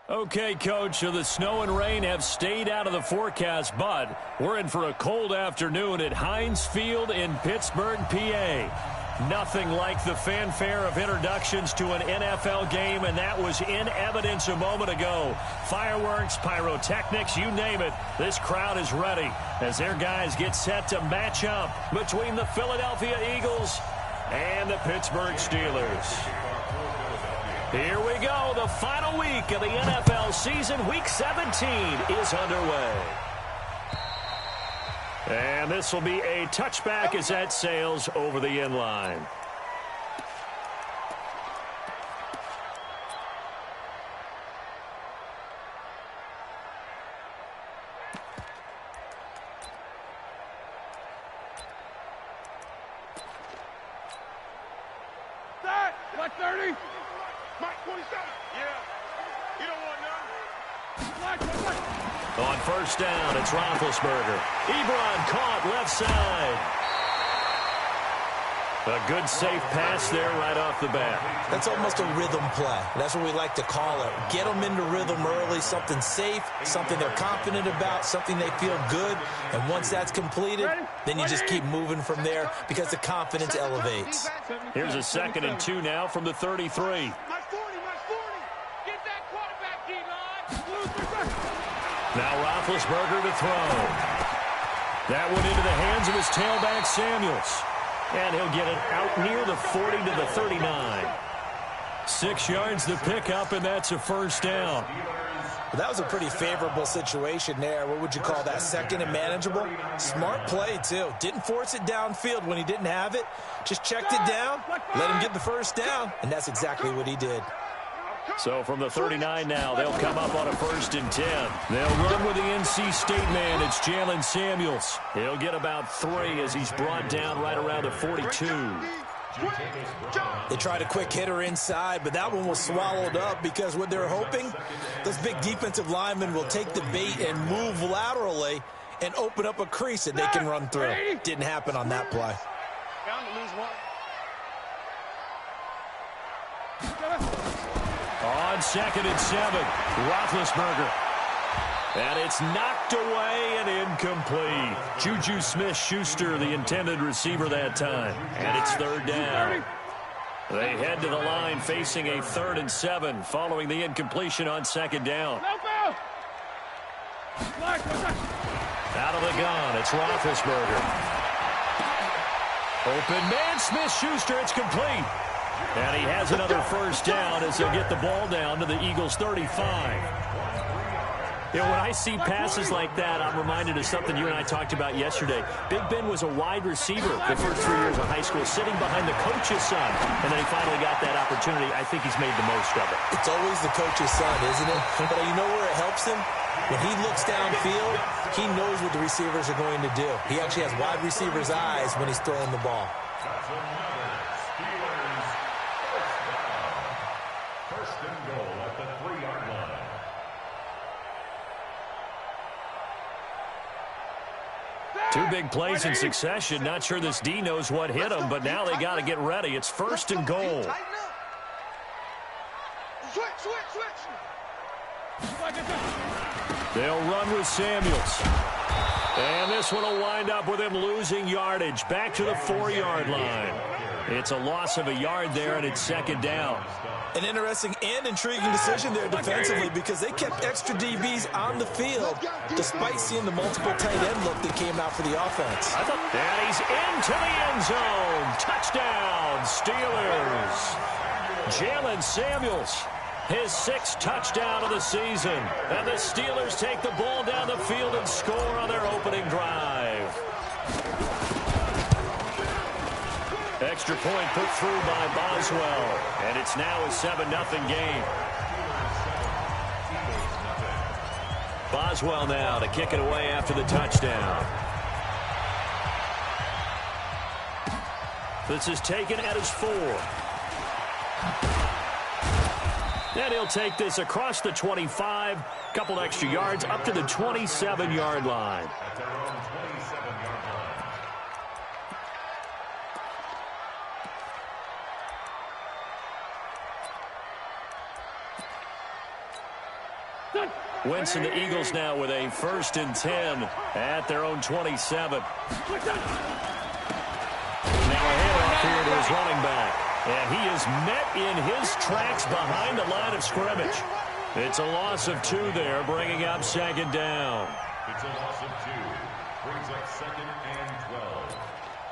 Okay, Coach, so the snow and rain have stayed out of the forecast, but we're in for a cold afternoon at Heinz Field in Pittsburgh, PA. Nothing like the fanfare of introductions to an NFL game, and that was in evidence a moment ago. Fireworks, pyrotechnics, you name it, this crowd is ready as their guys get set to match up between the Philadelphia Eagles and the Pittsburgh Steelers. Here we go. The final week of the NFL season. Week 17 is underway. And this will be a touchback as that sails over the end line. Like 30. Mike, 27. Yeah. You don't want none. On first down, it's Roethlisberger. Ebron caught left side. A good safe pass there right off the bat. That's almost a rhythm play. That's what we like to call it. Get them into rhythm early, something safe, something they're confident about, something they feel good. And once that's completed, then you just keep moving from there because the confidence elevates. Here's a 2nd and 2 now from the 33. My 40, my 40. Get that quarterback, D-line. Now Roethlisberger to throw. That went into the hands of his tailback, Samuels. And he'll get it out near the 40 to the 39. 6 yards to pick up, and that's a first down. Well, that was a pretty favorable situation there. What would you call that? 2nd and manageable? Smart play, too. Didn't force it downfield when he didn't have it. Just checked it down, let him get the first down, and that's exactly what he did. So from the 39 now, they'll come up on a 1st and 10. They'll run with the NC State man. It's Jalen Samuels. He'll get about 3 as he's brought down right around the 42. They tried a quick hitter inside, but that one was swallowed up because what they're hoping, those big defensive linemen will take the bait and move laterally and open up a crease that they can run through. Didn't happen on that play. On 2nd and 7, Roethlisberger. And it's knocked away and incomplete. Juju Smith-Schuster, the intended receiver that time. And it's 3rd down. They head to the line facing a 3rd and 7 following the incompletion on 2nd down. Out of the gun, it's Roethlisberger. Open man, Smith-Schuster, it's complete. And he has another first down as he'll get the ball down to the Eagles' 35. You know, when I see passes like that, I'm reminded of something you and I talked about yesterday. Big Ben was a wide receiver the first 3 years of high school, sitting behind the coach's son. And then he finally got that opportunity. I think he's made the most of it. It's always the coach's son, isn't it? But you know where it helps him? When he looks downfield, he knows what the receivers are going to do. He actually has wide receivers' eyes when he's throwing the ball. Two big plays in succession. Not sure this D knows what hit him, but now they got to get ready. It's 1st and goal. They'll run with Samuels. And this one will wind up with him losing yardage. Back to the 4-yard line. It's a loss of a yard there, and it's 2nd down. An interesting and intriguing decision there defensively because they kept extra DBs on the field despite seeing the multiple tight end look that came out for the offense. And he's into the end zone. Touchdown, Steelers. Jalen Samuels, his 6th touchdown of the season. And the Steelers take the ball down the field and score on their opening drive. Extra point put through by Boswell. And it's now a 7-0 game. Boswell now to kick it away after the touchdown. This is taken at his 4. And he'll take this across the 25. Couple extra yards up to the 27-yard line. Wentz and the Eagles now with a 1st and 10 at their own 27. Now a handoff here to his running back. And he is met in his tracks behind the line of scrimmage. It's a loss of 2 there, bringing up 2nd down. It's a loss of 2. Brings up 2nd and 12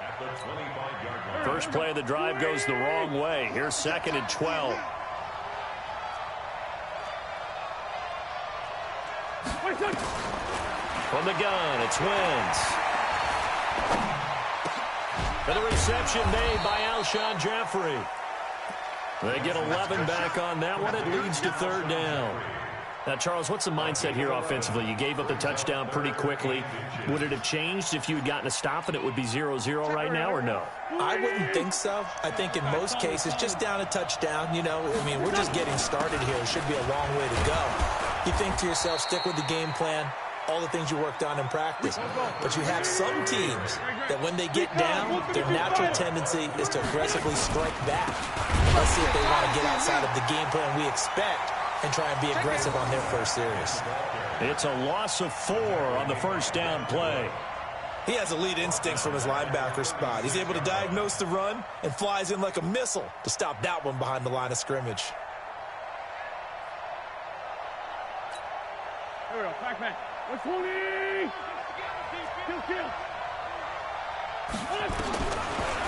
at the 25-yard line. First play of the drive goes the wrong way. Here's 2nd and 12. From the gun, it's Wentz. And the reception made by Alshon Jeffrey. They get 11 back on that one. It leads to 3rd down. Now, Charles, what's the mindset here offensively? You gave up the touchdown pretty quickly. Would it have changed if you had gotten a stop and it would be 0-0 right now, or no? I wouldn't think so. I think in most cases, just down a touchdown, you know, I mean, we're just getting started here. It should be a long way to go. You think to yourself, stick with the game plan, all the things you worked on in practice. But you have some teams that when they get down, their natural tendency is to aggressively strike back. Let's see if they want to get outside of the game plan we expect and try and be aggressive on their first series. It's a loss of 4 on the 1st down play. He has elite instincts from his linebacker spot. He's able to diagnose the run and flies in like a missile to stop that one behind the line of scrimmage. Here we go, back. 120! Kill.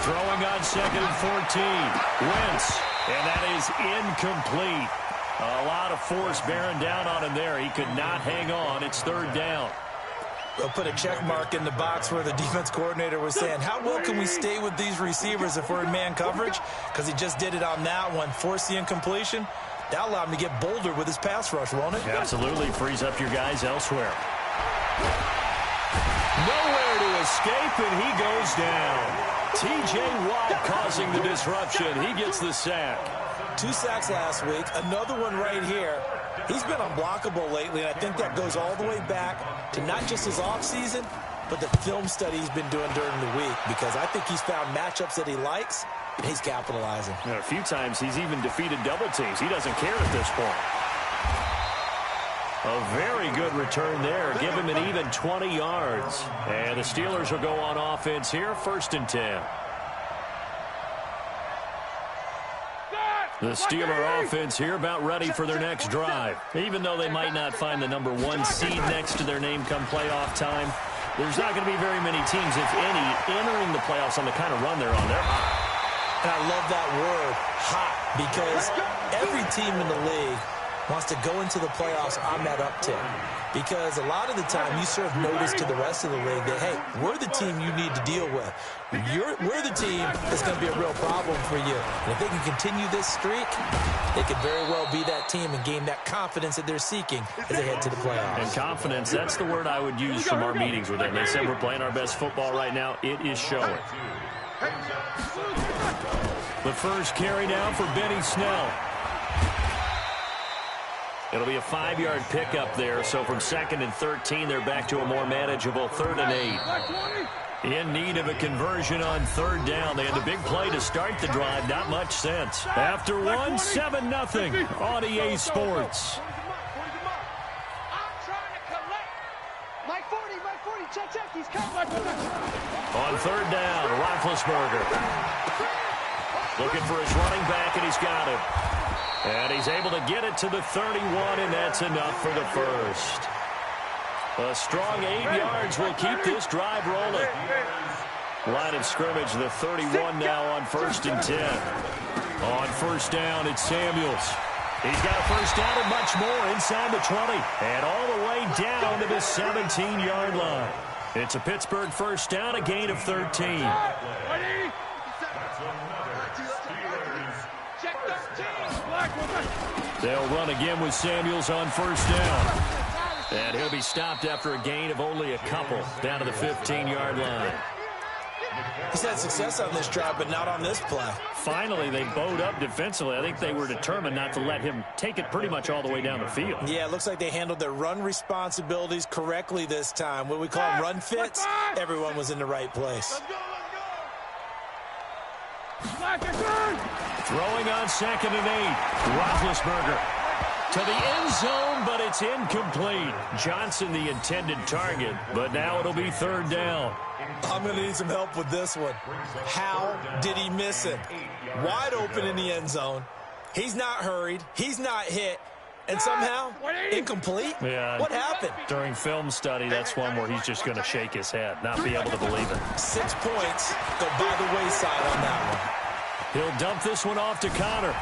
Throwing on 2nd and 14. Wentz, and that is incomplete. A lot of force bearing down on him there. He could not hang on. It's 3rd down. They'll put a check mark in the box where the defense coordinator was saying, how well can we stay with these receivers if we're in man coverage? Because he just did it on that one. Force the incompletion. That'll allow him to get bolder with his pass rush, won't it? Absolutely. Frees up your guys elsewhere. Nowhere to escape, and he goes down. T.J. Watt causing the disruption. He gets the sack. 2 sacks last week, another one right here. He's been unblockable lately, and I think that goes all the way back to not just his offseason, but the film study he's been doing during the week, because I think he's found matchups that he likes, and he's capitalizing. A few times he's even defeated double teams. He doesn't care at this point. A very good return there. Give him an even 20 yards. And the Steelers will go on offense here, 1st and 10. The Steeler offense here about ready for their next drive. Even though they might not find the number 1 seed next to their name come playoff time, there's not going to be very many teams, if any, entering the playoffs on the kind of run they're on. They're hot. And I love that word, hot, because every team in the league wants to go into the playoffs on that uptick. Because a lot of the time you serve notice to the rest of the league that, hey, we're the team you need to deal with. We're the team that's going to be a real problem for you. And if they can continue this streak, they could very well be that team and gain that confidence that they're seeking as they head to the playoffs. And confidence, that's the word I would use from our meetings with them. They said we're playing our best football right now. It is showing. The first carry now for Benny Snell. It'll be a 5-yard pickup there, so from 2nd and 13, they're back to a more manageable 3rd and 8. In need of a conversion on 3rd down. They had the big play to start the drive. Not much sense. After 1, 7-0 on EA Sports. On 3rd down, Roethlisberger. Looking for his running back, and he's got him. And he's able to get it to the 31, and that's enough for the first. A strong 8 yards will keep this drive rolling. Line of scrimmage, the 31 now on 1st and 10. On 1st down, it's Samuels. He's got a 1st down and much more inside the 20. And all the way down to the 17-yard line. It's a Pittsburgh 1st down, a gain of 13. They'll run again with Samuels on 1st down. And he'll be stopped after a gain of only a couple down to the 15-yard line. He's had success on this drive, but not on this play. Finally, they bowed up defensively. I think they were determined not to let him take it pretty much all the way down the field. Yeah, it looks like they handled their run responsibilities correctly this time. What we call run fits, everyone was in the right place. Throwing on 2nd and 8. Roethlisberger. To the end zone, but it's incomplete. Johnson the intended target, but now it'll be third down. I'm going to need some help with this one. How did he miss it? Wide open in the end zone. He's not hurried. He's not hit. And somehow, incomplete? Yeah. What happened? During film study, that's one where he's just going to shake his head, not be able to believe it. 6 points go by the wayside on that one. He'll dump this one off to Connor.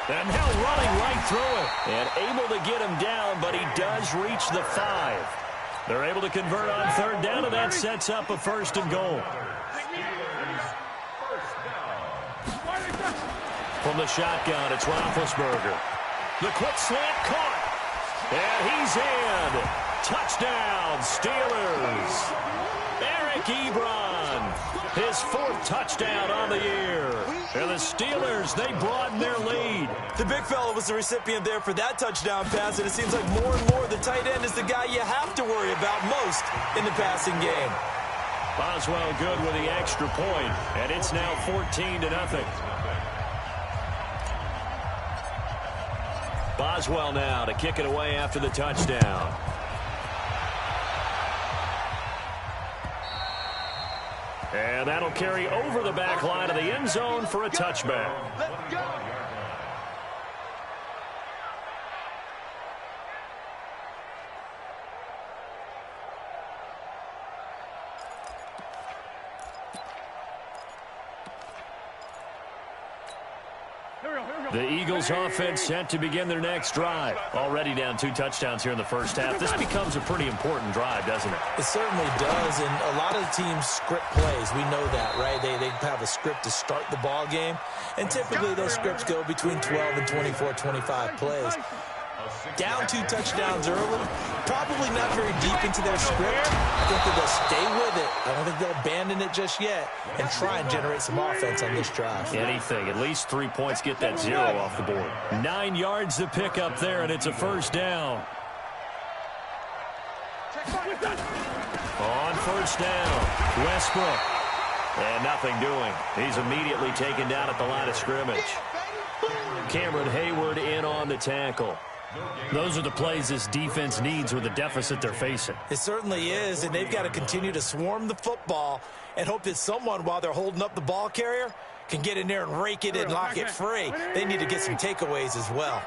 And now running right through it. And able to get him down, but he does reach the 5. They're able to convert on third down, and that sets up a first and goal. From the shotgun, it's Roethlisberger. The quick slant caught. And he's in. Touchdown, Steelers. Eric Ebron, his 4th touchdown on the year. And the Steelers, they broaden their lead. The big fella was the recipient there for that touchdown pass, and it seems like more and more the tight end is the guy you have to worry about most in the passing game. Boswell good with the extra point, and it's now 14-0. Boswell now to kick it away after the touchdown. And that'll carry over the back line of the end zone for a touchback. Let's go. The Eagles offense set to begin their next drive. Already down 2 touchdowns here in the first half. This becomes a pretty important drive, doesn't it? It certainly does, and a lot of teams script plays. We know that, right? They have a script to start the ball game, and typically those scripts go between 12 and 24, 25 plays. Down 2 touchdowns early, probably not very deep into their script. I think that they'll stay with it. I don't think they'll abandon it just yet and try and generate some offense on this drive. Anything, at least 3 points, get that 0 off the board. 9 yards to pick up there, and it's a first down. On first down, Westbrook. And nothing doing. He's immediately taken down at the line of scrimmage. Cameron Hayward in on the tackle. Those are the plays this defense needs with the deficit they're facing. It certainly is, and they've got to continue to swarm the football and hope that someone, while they're holding up the ball carrier, can get in there and rake it and lock it free. They need to get some takeaways as well.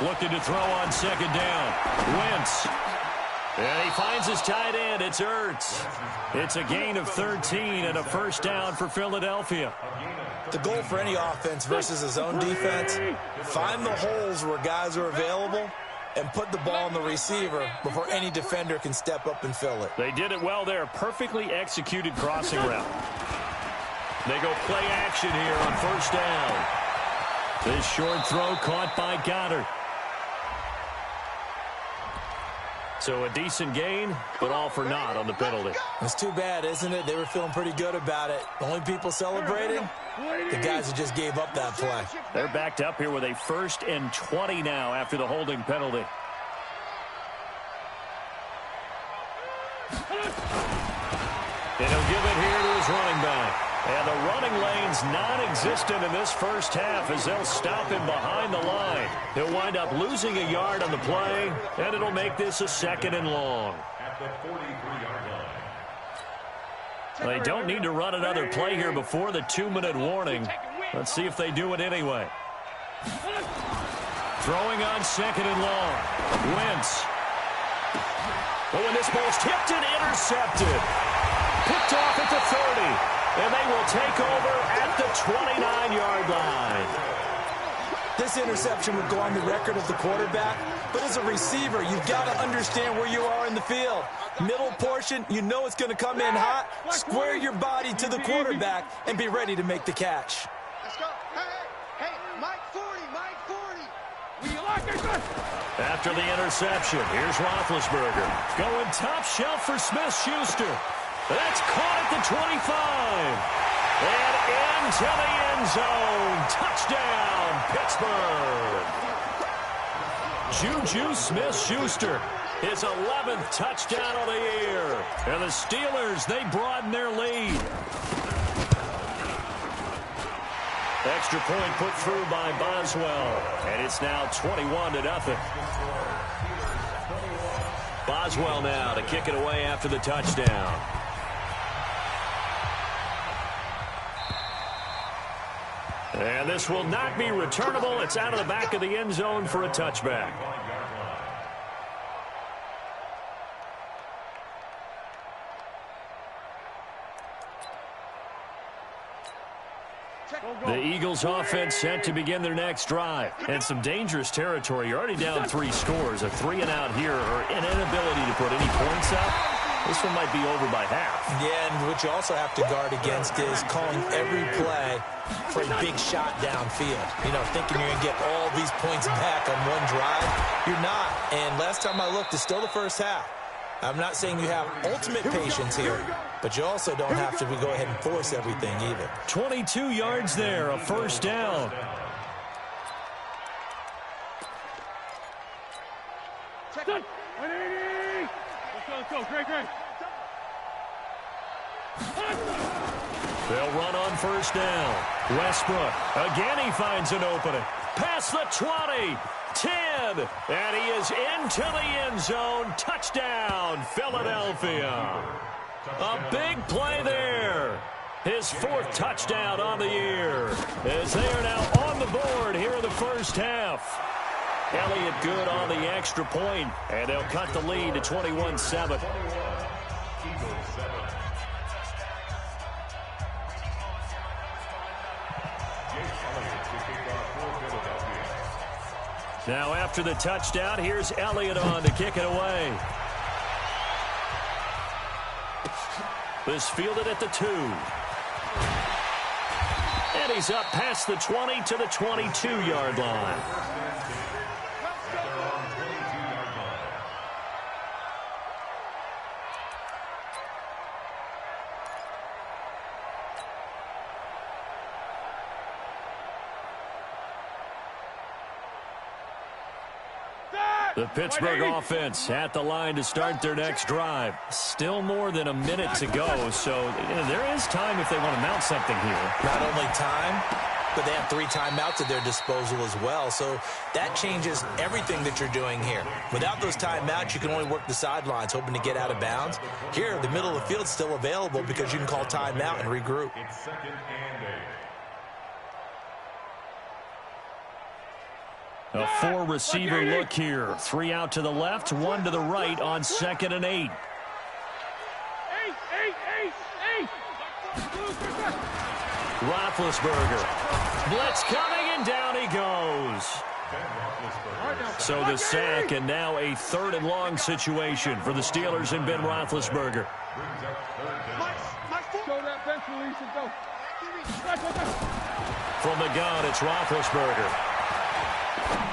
Looking to throw on second down. Wentz. And he finds his tight end. It's Ertz. It's a gain of 13 and a first down for Philadelphia. The goal for any offense versus his own defense, find the holes where guys are available and put the ball on the receiver before any defender can step up and fill it. They did it well there. Perfectly executed crossing route. They go play action here on first down. This short throw caught by Goddard. So a decent gain, but all for naught on the penalty. It's too bad, isn't it? They were feeling pretty good about it. The only people celebrating, the guys who just gave up that play. They're backed up here with a 1st and 20 now after the holding penalty. And he'll give it here to his running back. And the running lane's non-existent in this first half as they'll stop him behind the line. He'll wind up losing a yard on the play, and it'll make this a 2nd and long. At the 43-yard line. They don't need to run another play here before the 2-minute warning. Let's see if they do it anyway. Throwing on 2nd and long. Wentz. Oh, and this ball's tipped and intercepted. Picked off at the 30. And they will take over at the 29-yard line. This interception would go on the record of the quarterback, but as a receiver, you've got to understand where you are in the field. Middle portion, you know it's going to come in hot. Square your body to the quarterback and be ready to make the catch. Let's go. Hey, Mike 40, Mike 40. We like it. After the interception, here's Roethlisberger. Going top shelf for Smith-Schuster. That's caught at the 25. And into the end zone. Touchdown, Pittsburgh. Juju Smith-Schuster, his 11th touchdown of the year. And the Steelers, they broaden their lead. Extra point put through by Boswell, and it's now 21-0. Boswell now to kick it away after the touchdown. And this will not be returnable. It's out of the back of the end zone for a touchback. The Eagles offense set to begin their next drive. And some dangerous territory. You're already down 3 scores. A 3-and-out here or an inability to put any points up. This one might be over by half. Yeah, and what you also have to guard against is calling every play for a big shot downfield. You know, thinking you're going to get all these points back on one drive. You're not. And last time I looked, it's still the first half. I'm not saying you have ultimate patience here, but you also don't have to go ahead and force everything either. 22 yards there, a first down. Check it. 180. Let's go. Great. They'll run on first down. Westbrook, again he finds an opening. Past the 20, 10, and he is into the end zone. Touchdown, Philadelphia. A big play there. His 4th touchdown on the year, as they are now on the board here in the first half. Elliott good on the extra point, and they'll cut the lead to 21-7. Now after the touchdown, here's Elliott on to kick it away. This fielded at the 2. And he's up past the 20 to the 22-yard line. The Pittsburgh offense at the line to start their next drive. Still more than a minute to go, so there is time if they want to mount something here. Not only time, but they have 3 timeouts at their disposal as well, so that changes everything that you're doing here. Without those timeouts, you can only work the sidelines, hoping to get out of bounds. Here, the middle of the field is still available because you can call timeout and regroup. It's 2nd and 8. A 4-receiver look here. 3 out to the left, 1 to the right on 2nd and 8. Roethlisberger. Blitz coming, and down he goes. So the sack, and now a 3rd and long situation for the Steelers and Ben Roethlisberger. From the gun, it's Roethlisberger.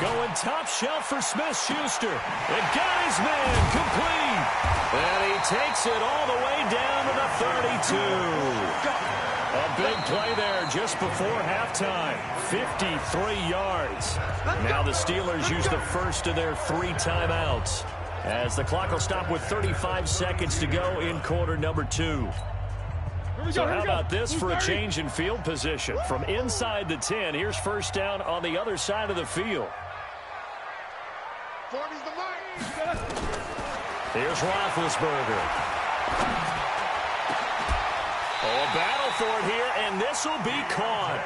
Going top shelf for Smith-Schuster. And got his man complete. And he takes it all the way down to the 32. A big play there just before halftime. 53 yards. Now the Steelers use the first of their 3 timeouts, as the clock will stop with 35 seconds to go in quarter number 2. So how about this for a change in field position? From inside the 10, here's first down on the other side of the field. Here's Roethlisberger. Oh, a battle for it here, and this will be caught.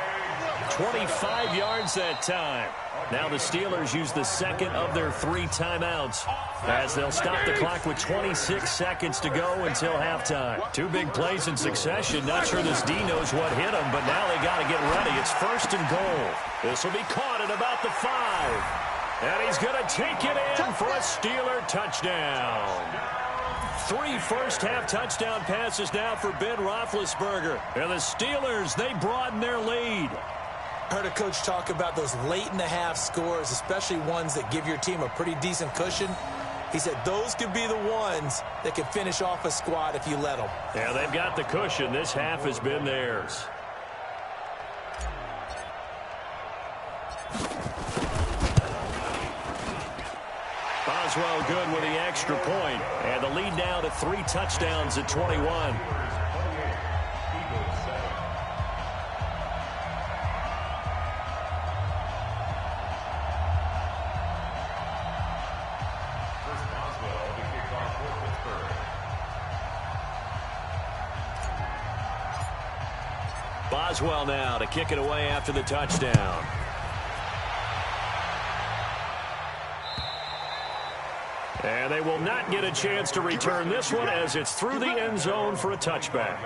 25 yards that time. Now the Steelers use the 2nd of their 3 timeouts, as they'll stop the clock with 26 seconds to go until halftime. 2 big plays in succession. Not sure this D knows what hit him, but now they got to get ready. It's 1st and goal. This will be caught at about the 5. And he's going to take it in for a Steeler touchdown. 3 first-half touchdown passes now for Ben Roethlisberger. And the Steelers, they broaden their lead. Heard a coach talk about those late-in-the-half scores, especially ones that give your team a pretty decent cushion. He said those could be the ones that can finish off a squad if you let them. Yeah, they've got the cushion. This half has been theirs. Boswell good with the extra point, and the lead now to 3 touchdowns at 21. Boswell now to kick it away after the touchdown. And they will not get a chance to return this one as it's through the end zone for a touchback.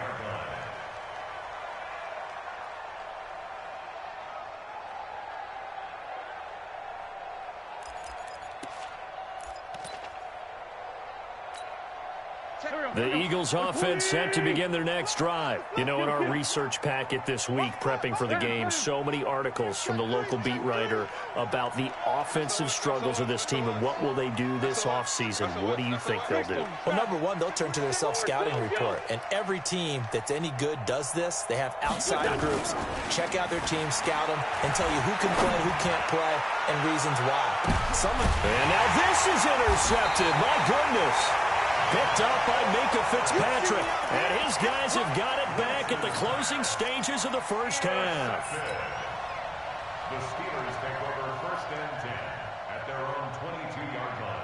The Eagles offense set to begin their next drive. You know, in our research packet this week, prepping for the game, so many articles from the local beat writer about the offensive struggles of this team and what will they do this offseason. What do you think they'll do? Well, number one, they'll turn to their self-scouting report. And every team that's any good does this. They have outside groups. Check out their team, scout them, and tell you who can play, who can't play, and reasons why. And now this is intercepted. My goodness. Picked up by Minka Fitzpatrick. And his guys have got it back at the closing stages of the first half. The Steelers take over 1st and 10 at their own 22-yard line.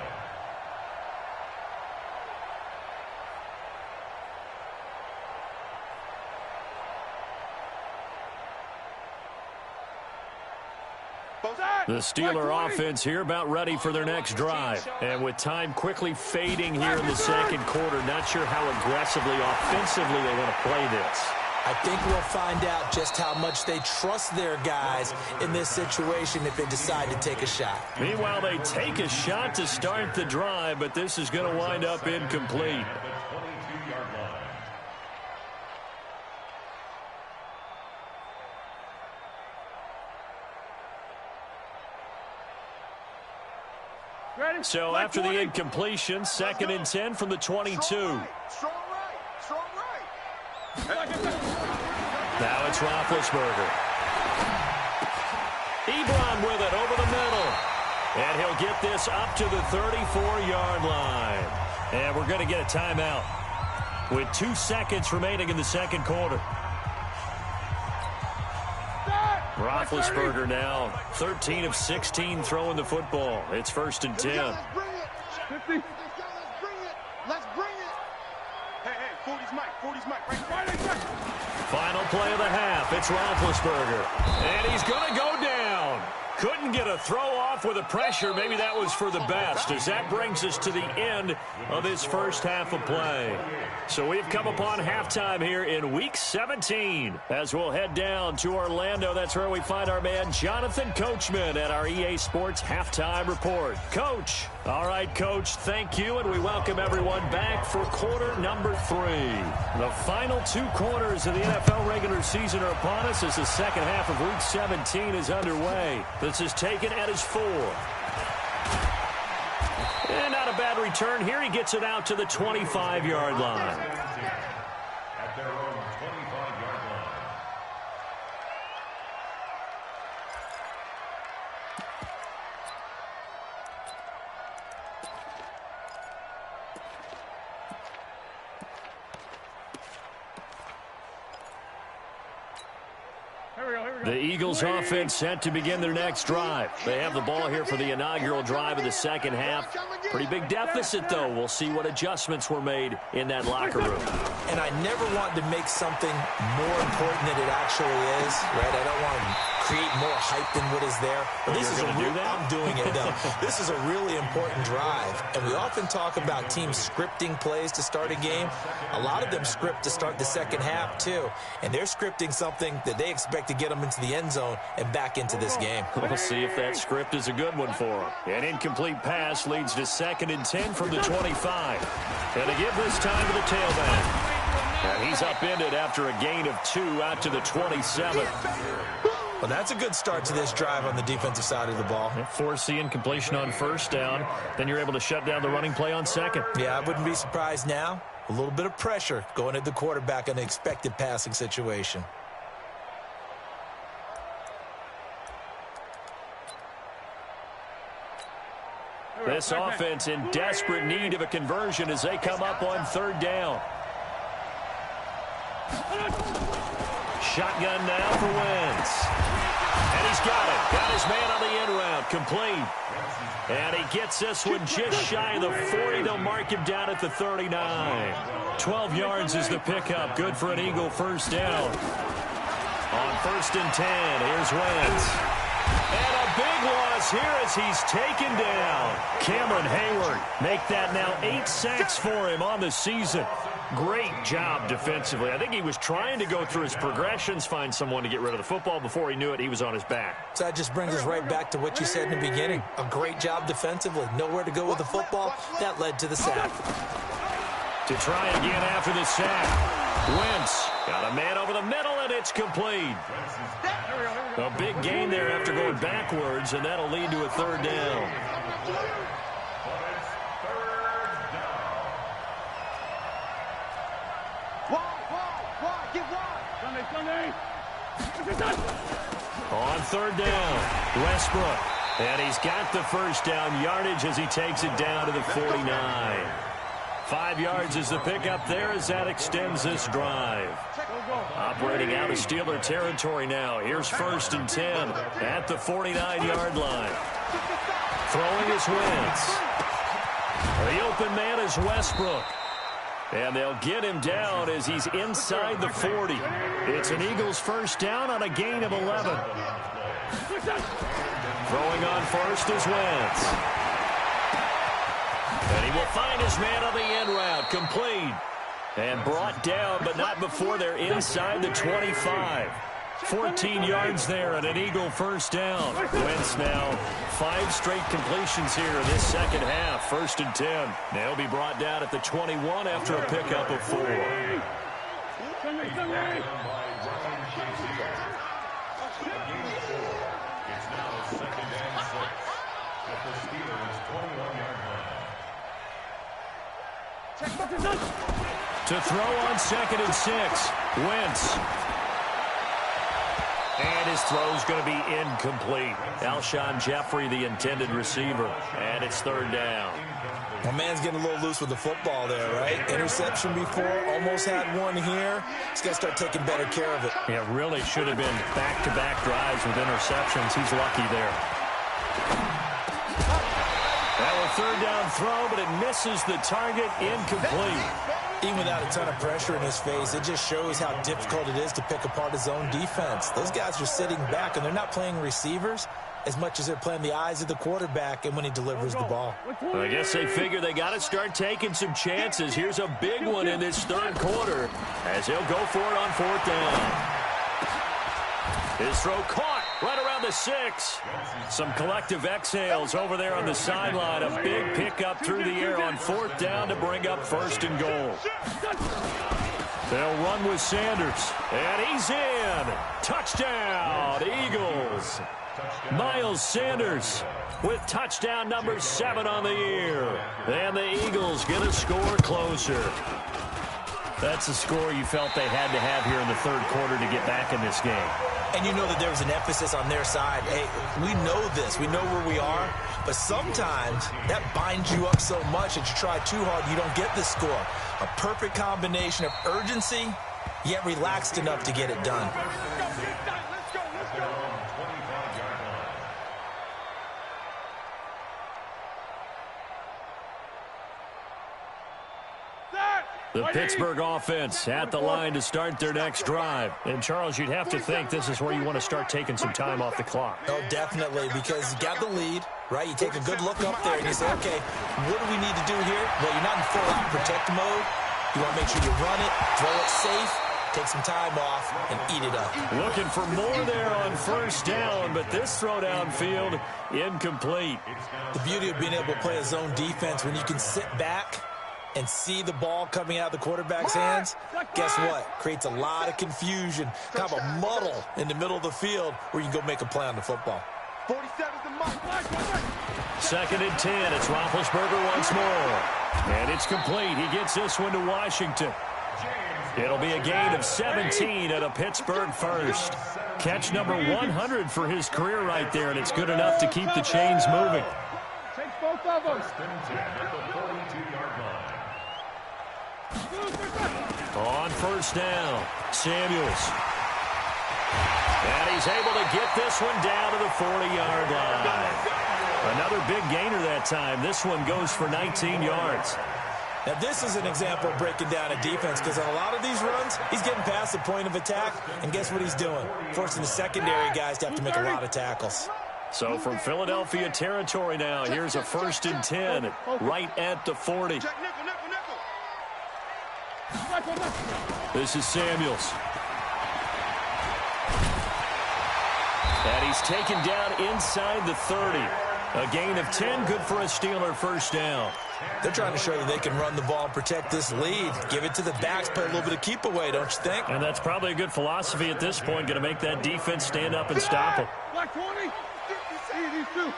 The Steeler offense here about ready for their next drive. And with time quickly fading here in the second quarter, not sure how aggressively, offensively they want to play this. I think we'll find out just how much they trust their guys in this situation if they decide to take a shot. Meanwhile, they take a shot to start the drive, but this is going to wind up incomplete. So after the incompletion, 2nd and 10 from the 22. Strong right. Now it's Roethlisberger. Ebron with it over the middle. And he'll get this up to the 34-yard line. And we're going to get a timeout with 2 seconds remaining in the second quarter. Roethlisberger now 13 of 16 throwing the football. It's 1st and 10. Let's bring it. Let's bring it. Hey, 40's Mike. Right. Final play of the half. It's Roethlisberger. And he's going to go down. Couldn't get a throw off with the pressure. Maybe that was for the best, as that brings us to the end of this first half of play. So we've come upon halftime here in Week 17. As we'll head down to Orlando, that's where we find our man Jonathan Coachman at our EA Sports Halftime Report. Coach. All right, Coach, thank you, and we welcome everyone back for quarter number 3. The final 2 quarters of the NFL regular season are upon us as the second half of Week 17 is underway. This is taken at his 4. And not a bad return here. He gets it out to the 25-yard line. At their own 25-yard line. The Eagles offense set to begin their next drive. They have the ball here for the inaugural drive of the second half. Pretty big deficit, though. We'll see what adjustments were made in that locker room. And I never want to make something more important than it actually is, right? I don't want to create more hype than what is there. But this is I'm doing it, though. This is a really important drive. And we often talk about teams scripting plays to start a game. A lot of them script to start the second half, too. And they're scripting something that they expect to get them into the end zone and back into this game. We'll see if that script is a good one for them. An incomplete pass leads to 2nd and 10 from the 25. And to give this time to the tailback. And he's upended after a gain of 2 out to the 27. Well, that's a good start to this drive on the defensive side of the ball. Force the incompletion on 1st down. Then you're able to shut down the running play on 2nd. Yeah, I wouldn't be surprised now. A little bit of pressure going at the quarterback in an expected passing situation. This offense in desperate need of a conversion as they come up on 3rd down. Shotgun now for Wentz. And he's got it. Got his man on the end route. Complete. And he gets this one just shy of the 40. They'll mark him down at the 39. 12 yards is the pickup. Good for an Eagle 1st down. On 1st and 10, here's Wentz. And a big loss here as he's taken down. Cameron Hayward make that now 8 sacks for him on the season. Great job defensively. I think he was trying to go through his progressions, find someone to get rid of the football. Before he knew it, he was on his back. So that just brings us right back to what you said in the beginning. A great job defensively. Nowhere to go with the football. That led to the sack. To try again after the sack. Wentz got a man over the middle, and it's complete. A big gain there after going backwards, and that'll lead to a 3rd down. On 3rd down, Westbrook. And he's got the 1st down yardage as he takes it down to the 49. 5 yards is the pickup there as that extends this drive. Operating out of Steeler territory now. Here's 1st and 10 at the 49-yard line. Throwing is Wentz. The open man is Westbrook. And they'll get him down as he's inside the 40. It's an Eagles 1st down on a gain of 11. Throwing on 1st is Wentz. And he will find his man on the end route. Complete. And brought down, but not before they're inside the 25. 14 yards there and an Eagle 1st down. Wentz now 5 straight completions here in this 2nd half. 1st and 10. They'll be brought down at the 21 after a pickup of 4. To throw on 2nd and 6. Wentz. And his throw's going to be incomplete. Alshon Jeffrey, the intended receiver. And it's 3rd down. My man's getting a little loose with the football there, right? Interception before, almost had one here. He's got to start taking better care of it. Yeah, really should have been back-to-back drives with interceptions. He's lucky there. Well, a 3rd down throw, but it misses the target. Incomplete. Even without a ton of pressure in his face, it just shows how difficult it is to pick apart his own defense. Those guys are sitting back, and they're not playing receivers as much as they're playing the eyes of the quarterback and when he delivers the ball. Well, I guess they figure they got to start taking some chances. Here's a big one in this 3rd quarter as he'll go for it on 4th down. His throw caught right around the 6. Some collective exhales over there on the sideline. A big pickup through the air on 4th down to bring up 1st and goal. They'll run with Sanders. And he's in. Touchdown, Eagles. Miles Sanders with touchdown number 7 on the year. And the Eagles get a score closer. That's the score you felt they had to have here in the 3rd quarter to get back in this game. And you know that there was an emphasis on their side. Hey, we know this. We know where we are. But sometimes that binds you up so much that you try too hard, you don't get the score. A perfect combination of urgency, yet relaxed enough to get it done. The Pittsburgh offense at the line to start their next drive. And, Charles, you'd have to think this is where you want to start taking some time off the clock. Oh, definitely, because you got the lead, right? You take a good look up there and you say, okay, what do we need to do here? Well, you're not in full-out protect mode. You want to make sure you run it, throw it safe, take some time off, and eat it up. Looking for more there on 1st down, but this throw downfield, incomplete. The beauty of being able to play a zone defense when you can sit back and see the ball coming out of the quarterback's hands, guess what? Creates a lot of confusion, kind of a muddle in the middle of the field where you can go make a play on the football. 47's the mark. 2nd and 10. It's Roethlisberger once more. And it's complete. He gets this one to Washington. It'll be a gain of 17 at a Pittsburgh 1st. Catch number 100 for his career right there, and it's good enough to keep the chains moving. Take both of them. On 1st down, Samuels. And he's able to get this one down to the 40-yard line. Another big gainer that time. This one goes for 19 yards. Now, this is an example of breaking down a defense because on a lot of these runs, he's getting past the point of attack, and guess what he's doing? Forcing the secondary guys to have to make a lot of tackles. So from Philadelphia territory now, here's a 1st and 10 right at the 40. This is Samuels. And he's taken down inside the 30. A gain of 10, good for a Steeler first down. They're trying to show you they can run the ball and protect this lead. Give it to the backs, play a little bit of keep away, don't you think? And that's probably a good philosophy at this point, going to make that defense stand up and stop them. Black 20. These two.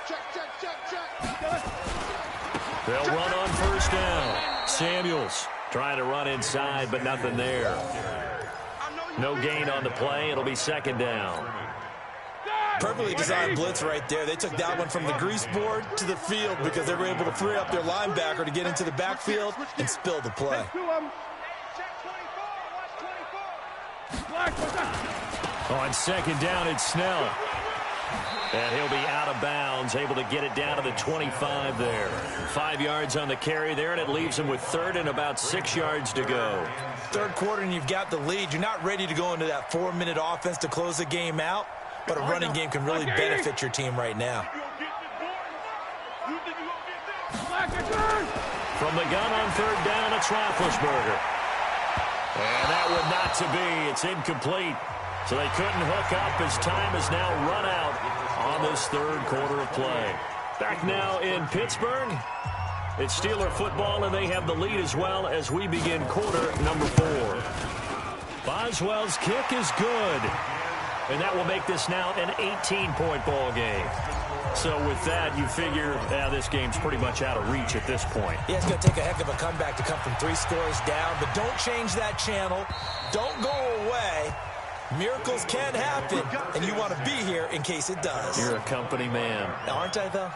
Check. They'll run on first down. Samuels trying to run inside, but nothing there. No gain on the play. It'll be 2nd down. Perfectly designed blitz right there. They took that one from the grease board to the field because they were able to free up their linebacker to get into the backfield and spill the play. On 2nd down, it's Snell. And he'll be out of bounds, able to get it down to the 25 there. 5 yards on the carry there, and it leaves him with 3rd and about 6 yards to go. 3rd quarter, and you've got the lead. You're not ready to go into that 4-minute offense to close the game out, but a running game can really benefit your team right now. From the gun on 3rd down, it's Roethlisberger. And that would not to be. It's incomplete. So they couldn't hook up as time has now run out on this 3rd quarter of play. Back now in Pittsburgh. It's Steeler football, and they have the lead as well as we begin quarter number 4. Boswell's kick is good. And that will make this now an 18-point ball game. So with that, you figure this game's pretty much out of reach at this point. Yeah, it's going to take a heck of a comeback to come from 3 scores down, but don't change that channel. Don't go away. Miracles can happen, and you want to be here in case it does. You're a company man. Aren't I, though?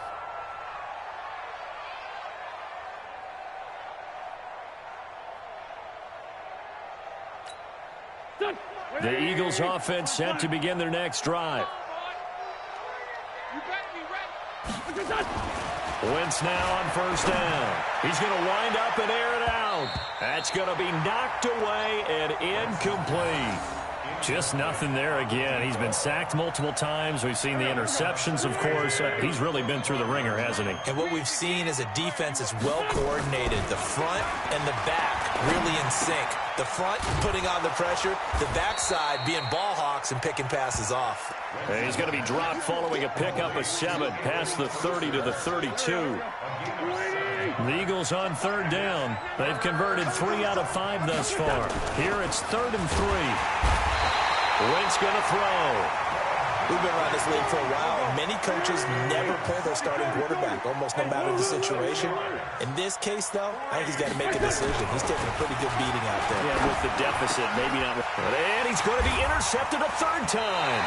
The Eagles offense set to begin their next drive. Wentz now on 1st down. He's going to wind up and air it out. That's going to be knocked away and incomplete. Just nothing there again. He's been sacked multiple times. We've seen the interceptions, of course. He's really been through the ringer, hasn't he? And what we've seen is a defense that's well coordinated. The front and the back really in sync. The front putting on the pressure, the backside being ball hawks and picking passes off. And he's going to be dropped following a pickup of 7 past the 30 to the 32. The Eagles on 3rd down. They've converted 3 out of 5 thus far. Here it's 3rd and 3. Wentz going to throw. We've been around this league for a while, and many coaches never pull their starting quarterback, almost no matter the situation. In this case, though, I think he's got to make a decision. He's taking a pretty good beating out there. Yeah, with the deficit, maybe not. And he's going to be intercepted a 3rd time.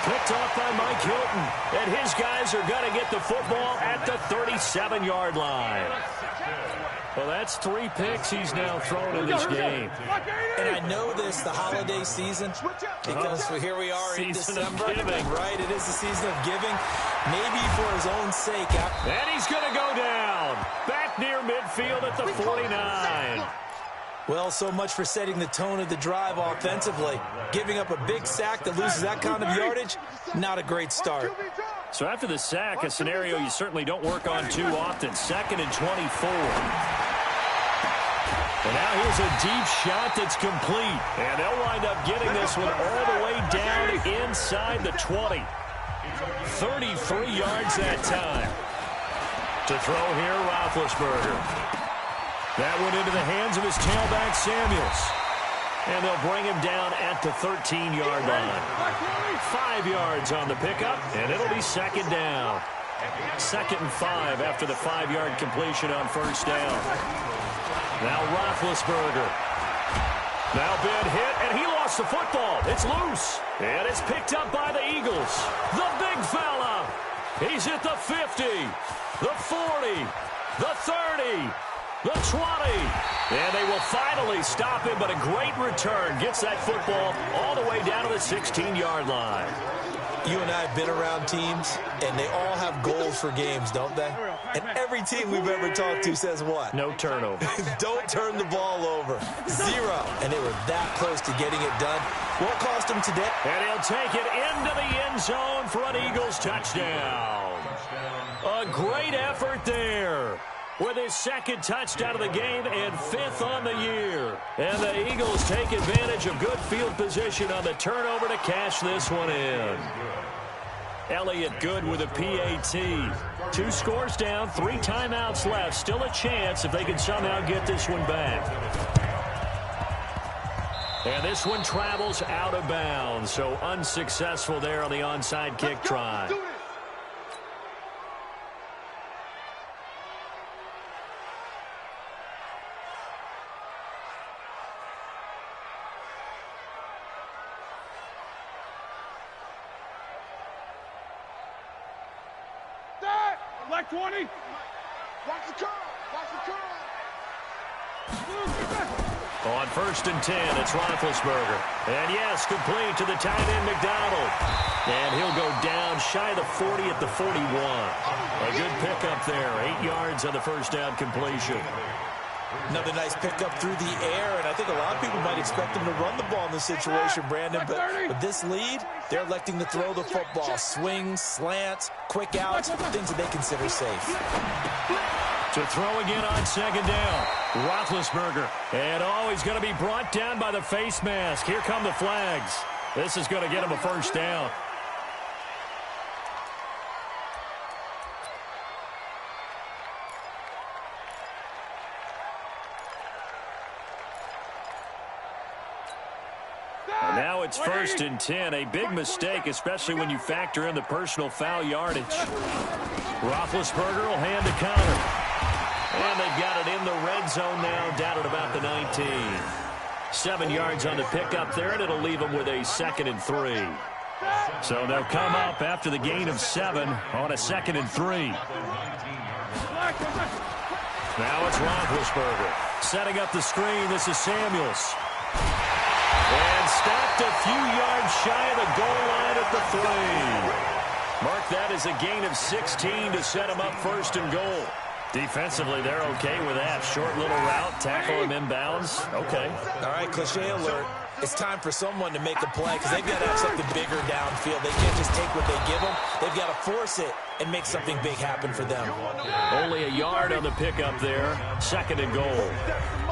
Picked off by Mike Hilton. And his guys are going to get the football at the 37-yard line. Well, that's 3 picks he's now thrown in this game. And I know this, the holiday season, because here we are in December. Right, it is the season of giving. Maybe for his own sake. And he's going to go down. Back near midfield at the 49. Well, so much for setting the tone of the drive offensively. Giving up a big sack that loses that kind of yardage, not a great start. So after the sack, a scenario you certainly don't work on too often. 2nd and 24. And now here's a deep shot that's complete. And they'll wind up getting this one all the way down inside the 20. 33 yards that time. To throw here, Roethlisberger. That went into the hands of his tailback, Samuels. And they'll bring him down at the 13-yard line. 5 yards on the pickup, and it'll be 2nd down. 2nd and 5 after the 5-yard completion on 1st down. Now Roethlisberger. Now been hit, and he lost the football. It's loose, and it's picked up by the Eagles. The big fella. He's at the 50, the 40, the 30, the 20. And they will finally stop him, but a great return gets that football all the way down to the 16-yard line. You and I have been around teams, and they all have goals for games, don't they? And every team we've ever talked to says what? No turnover. Don't turn the ball over. 0. And they were that close to getting it done. What cost them today? And he'll take it into the end zone for an Eagles touchdown. A great effort there, with his second touchdown of the game and 5th on the year. And the Eagles take advantage of good field position on the turnover to cash this one in. Elliott Good with a PAT. 2 scores down, 3 timeouts left. Still a chance if they can somehow get this one back. And this one travels out of bounds, so unsuccessful there on the onside kick try. Like 20. Watch the curl. Watch the curl. On 1st and 10, it's Roethlisberger. And yes, complete to the tight end, McDonald. And he'll go down shy of the 40 at the 41. A good pickup there. 8 yards on the first down completion. Another nice pickup through the air, and I think a lot of people might expect them to run the ball in this situation, Brandon. But with this lead, they're electing to throw the football. Swings, slants, quick outs, things that they consider safe. To throw again on 2nd down. Roethlisberger. And he's going to be brought down by the face mask. Here come the flags. This is going to get him a first down. Now it's 1st and 10. A big mistake, especially when you factor in the personal foul yardage. Roethlisberger will hand the counter. And they've got it in the red zone now, down at about the 19. 7 yards on the pickup there, and it'll leave them with a 2nd and 3. So they'll come up after the gain of 7 on a 2nd and 3. Now it's Roethlisberger. Setting up the screen, this is Samuels. And stopped a few yards shy of the goal line at the 3. Mark that as a gain of 16 to set him up 1st and goal. Defensively, they're okay with that. Short little route, tackle him inbounds. Okay. All right, cliche alert. It's time for someone to make a play because they've got to have something bigger downfield. They can't just take what they give them. They've got to force it and make something big happen for them. Only a yard on the pickup there. 2nd and goal.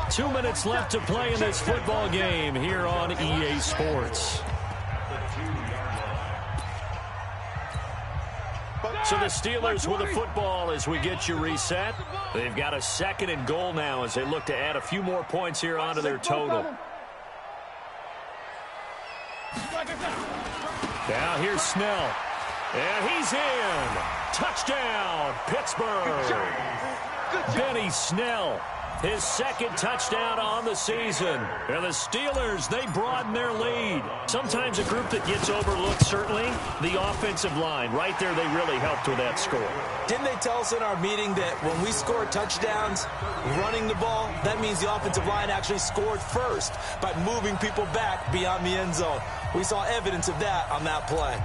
2 minutes left to play in this football game here on EA Sports. So the Steelers with the football as we get you reset. They've got a 2nd and goal now as they look to add a few more points here onto their total. Now here's Snell. And he's in. Touchdown, Pittsburgh. Benny Snell. His 2nd touchdown on the season. And the Steelers, they broaden their lead. Sometimes a group that gets overlooked, certainly, the offensive line. Right there, they really helped with that score. Didn't they tell us in our meeting that when we score touchdowns running the ball, that means the offensive line actually scored first by moving people back beyond the end zone? We saw evidence of that on that play.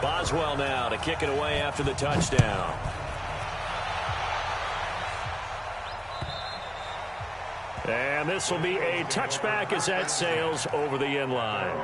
Boswell now to kick it away after the touchdown. And this will be a touchback as that sails over the end line.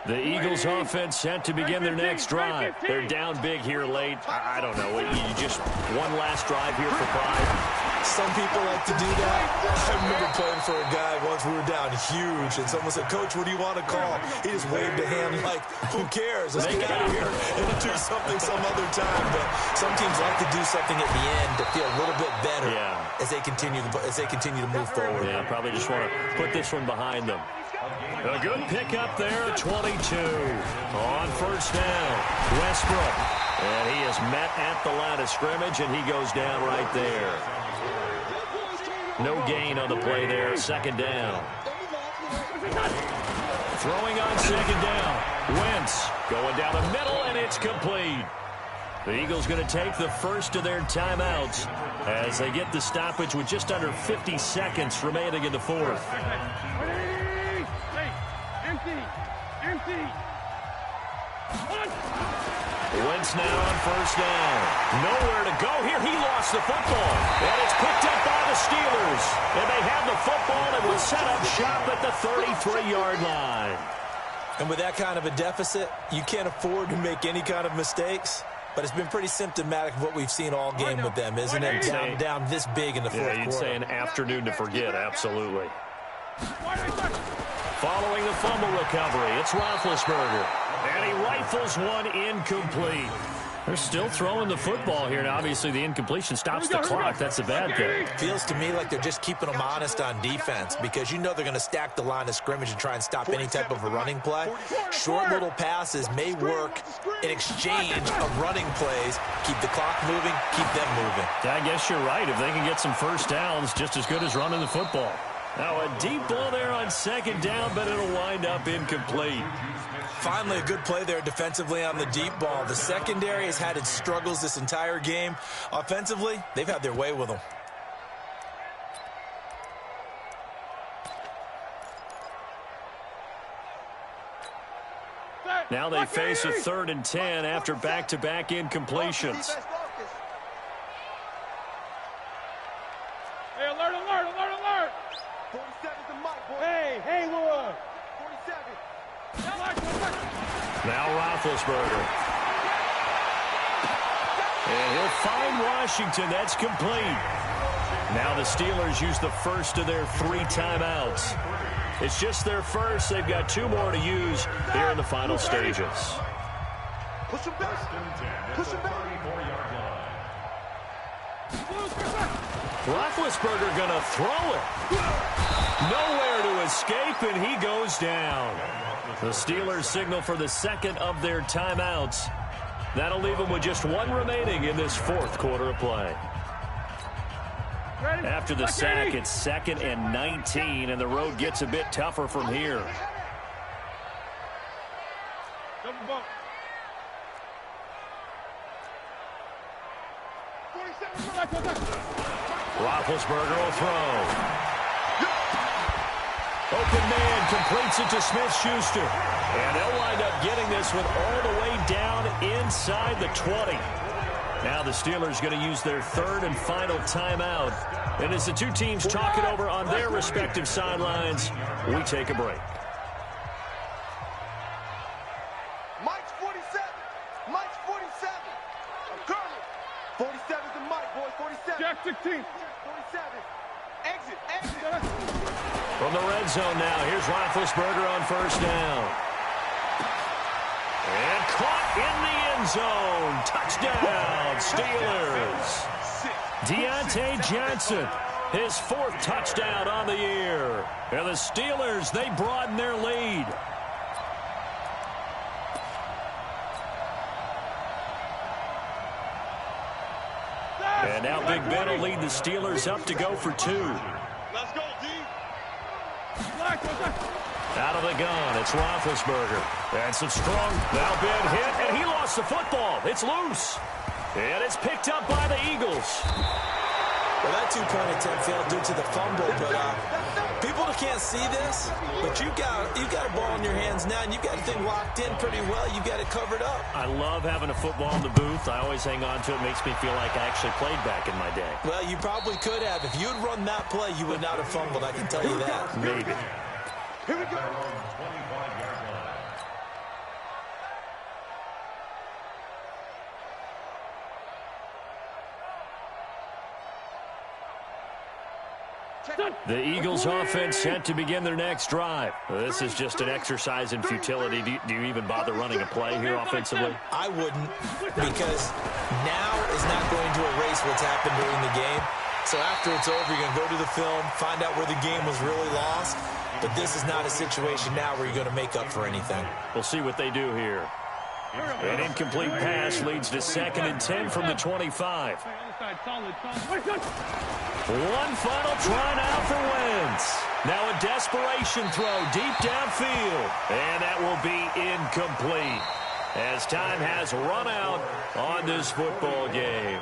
The Eagles offense set to begin their next drive. They're down big here late. I don't know. You just one last drive here for pride. Some people like to do that. I remember playing for a guy once. We were down huge, and someone said, "Coach, what do you want to call?" He just waved a hand like, "Who cares? Let's get out of here and do something some other time." But some teams like to do something at the end to feel a little bit better as they continue to move forward. Yeah, probably just want to put this one behind them. A good pickup there, 22. On 1st down, Westbrook. And he is met at the line of scrimmage, and he goes down right there. No gain on the play there, 2nd down. Throwing on 2nd down. Wentz going down the middle, and it's complete. The Eagles going to take the first of their timeouts as they get the stoppage with just under 50 seconds remaining in the fourth. Empty. Wentz now on first down. Nowhere to go here. He lost the football. And it's picked up by the Steelers. And they have the football and will set up shop at the 33-yard line. And with that kind of a deficit, you can't afford to make any kind of mistakes. But it's been pretty symptomatic of what we've seen all game with them, isn't it? Down this big in the fourth quarter. Yeah, you'd say an afternoon to forget, absolutely. Following the fumble recovery, it's Roethlisberger. And he rifles one incomplete. They're still throwing the football here, and obviously the incompletion stops the clock. That's a bad thing. Feels to me like they're just keeping them honest on defense because you know they're going to stack the line of scrimmage and try and stop any type of a running play. Short little passes may work in exchange of running plays. Keep the clock moving, keep them moving. Yeah, I guess you're right. If they can get some first downs, just as good as running the football. Now a deep ball there on second down, but it'll wind up incomplete. Finally, a good play there defensively on the deep ball. The secondary has had its struggles this entire game. Offensively, they've had their way with them. Now they face a 3rd and 10 after back-to-back incompletions. Hey, alert. 47's the mic, boy. Hey, Haywood. 47. Now Roethlisberger. And he'll find Washington. That's complete. Now the Steelers use the first of their 3 timeouts. It's just their first. They've got 2 more to use here in the final stages. Push him back. Roethlisberger going to throw it. Nowhere to escape, and he goes down. The Steelers signal for the second of their timeouts. That'll leave them with just 1 remaining in this 4th quarter of play. After the sack, it's 2nd and 19, and the road gets a bit tougher from here. Roethlisberger will throw. Open man completes it to Smith-Schuster. And they'll wind up getting this one all the way down inside the 20. Now the Steelers going to use their 3rd and final timeout. And as the 2 teams talk it over on their respective sidelines, we take a break. Mike's 47. Mike's 47. I'm curling. 47's the mic, boy. 47. Jack 16. 47. Exit. From the red zone now, here's Roethlisberger on first down. And caught in the end zone. Touchdown, Steelers. Deontay Johnson, his 4th touchdown on the year. And the Steelers, they broaden their lead. And now Big Ben will lead the Steelers up to go for 2. Let's go, D. Out of the gun, it's Roethlisberger. And some strong, now Ben hit, and he lost the football. It's loose. And it's picked up by the Eagles. Well, that 2-point attempt failed due to the fumble, but people can't see this, but you've got a ball in your hands now, and you've got the thing locked in pretty well. You've got it covered up. I love having a football in the booth. I always hang on to it. Makes me feel like I actually played back in my day. Well, you probably could have. If you had run that play, you would not have fumbled, I can tell you that. Maybe. Here we go. The Eagles offense set to begin their next drive. This is just an exercise in futility. Do you even bother running a play here offensively? I wouldn't, because now is not going to erase what's happened during the game. So after it's over, you're going to go to the film, find out where the game was really lost. But this is not a situation now where you're going to make up for anything. We'll see what they do here. An incomplete pass leads to 2nd and 10 from the 25. One final try now for Wentz. Now a desperation throw deep downfield. And that will be incomplete. as time has run out on this football game.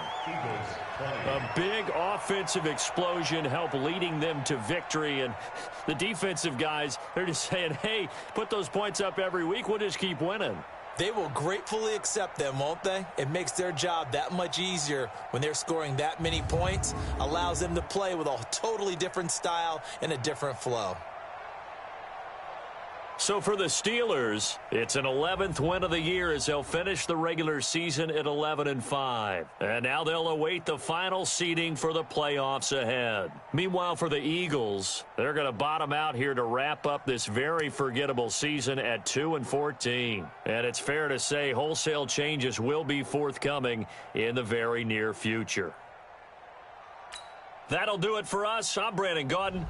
A big offensive explosion helped leading them to victory, and the defensive guys, they're just saying, hey, put those points up every week, we'll just keep winning. They will gratefully accept them, won't they? It makes their job that much easier when they're scoring that many points, allows them to play with a totally different style and a different flow. So for the Steelers, it's an 11th win of the year as they'll finish the regular season at 11-5. And now they'll await the final seeding for the playoffs ahead. Meanwhile, for the Eagles, they're going to bottom out here to wrap up this very forgettable season at 2-14. And it's fair to say wholesale changes will be forthcoming in the very near future. That'll do it for us. I'm Brandon Gaudin.